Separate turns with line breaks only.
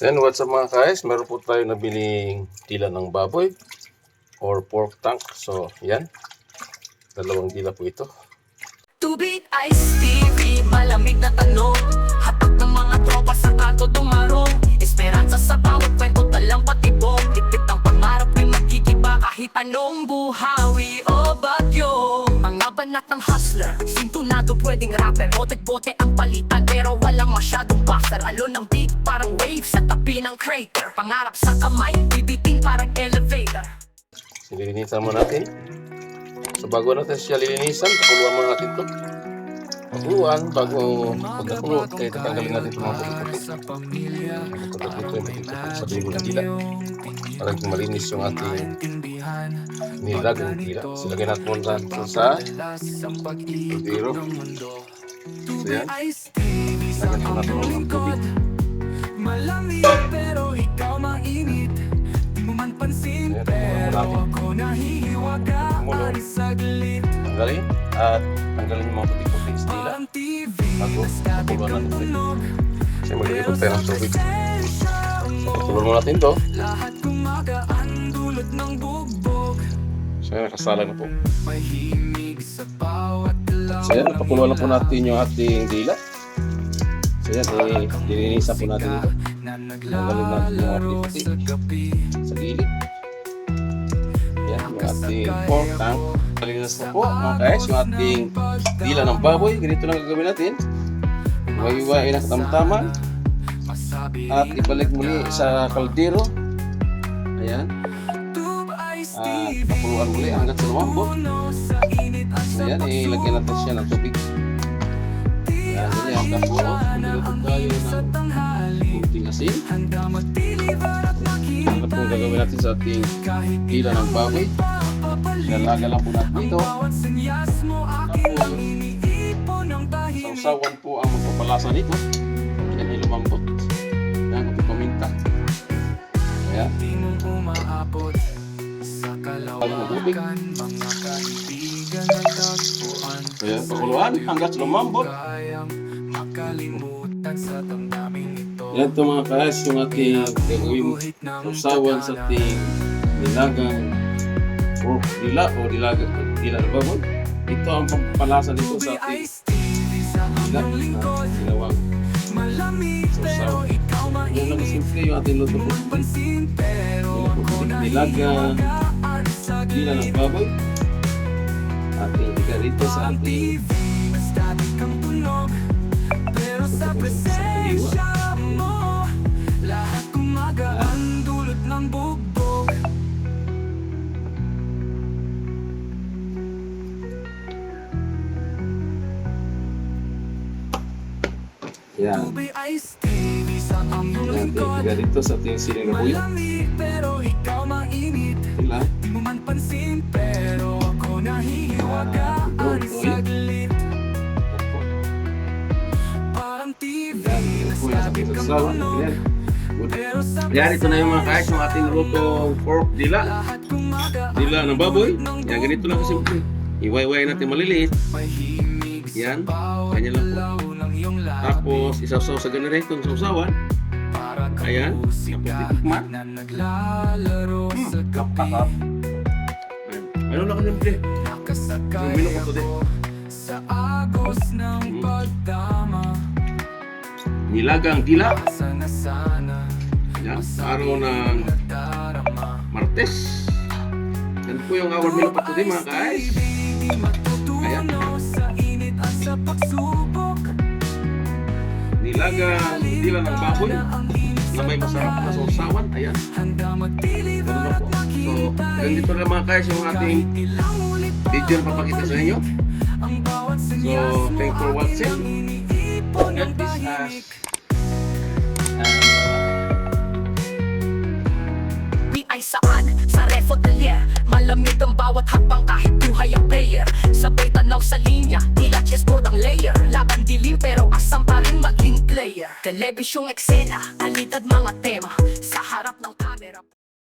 Then what's up mga guys, meron po tayo nabiling dila ng baboy or pork tank. So yan, dalawang dila po ito.
Tubig Ice TV, malamig na tanong, hatak ng mga tropa sa kanto dumarong. Esperanza sa bawat kwento, talang patibong, tipit ang pangarap ay magkikiba kahit anong buhawi o bagyo. Mga banat ng hustler, sintunado pwedeng rapper, bote-bote ang palitan pero walang masyadong buffer. Alon ng beat parang wave sa tabi ng crater, pangarap sa kamay, bibiting parang elevator.
Sililinisan mo natin. So bago natin siya lilinisan, pakuluan muna natin ito. Pakuluan bago pagkakulo, kaya tatanggalin natin itong mga puti-puti. Pagkat ito yung puti-puti sa dulo ng dila. Para malinis yung ating nilag ng dila. Silagay natin muna sa pagdiro. So yan. Lagyan po natin ng tubig.
Malamig pero ikaw mainit, di mo man pansin pero ako nahihiwagaan saglit.
Tanggalin at tanggalin yung mga puti-puti sa dila. Bago pakuluan natin ulit. Kasi maglilipot tayo ng tubig. So pakuluan mo natin ito.
Lahat kumagaan dulot ng bugbog.
So yan, nakasala na po.
Mahimig sa bawat law.
So yan, napakuluan na po natin yung ating dila. So yan, dilinisan po natin ito. Tanggalin natin yung ating puti sa gilid. Yan, yung ating pork tank. Kalinas na po mga guys, yung ating dila ng baboy. Ganito lang gagawin natin. Iwain ang katamtaman at ibalik muli sa kaldero. Ayan. Pakuluan muli hanggang sa lumambot. Ayan, ilagyan natin siya ng tubig. Ayan, ganyan. Tapos, magluluto tayo ng kunting asin. Ano po gagawin natin sa ating dila ng baboy. Lalaga lang po natin ito. Sausawan po ang magpapalasa nito. Yan ay lumambot. Yan, kunting paminta. Ayan. Lagi ng tubig. Ayan, pakuluan hanggang sa lumambot. Yan ito mga guys, yung ating gagawin sausawan sa ating nilagang pork dila o dila ng baboy. Ito ang pampalasa nito sa ating dila na ginawang sausawan. Yan lang simple yung ating luto po. Nilagang dila ng baboy. Ating iga rito sa ating
sa presensya mo, lahat kumagaan dulot ng bugbog.
yan.
Tubig Ice TV sa aming lingkod.
Iga rito sa ating siling na buyo.
Malamig pero ikaw mainit,
Ila.
di mo man pansin pero ako nahihiwagaan saglit. Parang TV na static ang tunog, pero sa
Yan, ito na yung mga guys, yung ating lutong pork dila.
lahat kumagaan
Dila ng baboy. Yan, ganito lang kasimple. Iway-way natin maliliit.
mahimig sa
Yan,
bawat
ganyan lang po.
law ng iyong labi.
Tapos, isasaw sa ganito yung sausawan.
Para
Ayan,
kapusikat
naputikman.
na naglalaro sa gabi.
Kapakap. Ano lang kasimple?
Nakasakay
Yung minum ko to din.
ako sa agos ng pagdama.
Nilagang dila.
Sana
Yan, araw ng
nagdarama.
Martes. Yan po yung our meal for today mga guys.
Di matutunaw sa init at sa pagsubok.
Nilagang dila ng baboy na may masarap na sausawan. Ayan.
Handa magdilim
Ganun na
at
po. So,
makita
ganito na mga guys yung ating
ilang ulit pa
video na papakita sa inyo.
ang bawat
So,
senyas mo
thanks for watching.
aking iniipon ng
God bless us.
tahimik. Di ay saan, sa refotelier malamig ang bawat hakbang kahit buhay ang player. Sabay tanaw sa linya, tila chessboard ang layer. Laban dilim pero asam pa rin maging player. Telebisyong eksena, alitad mga tema. Sa harap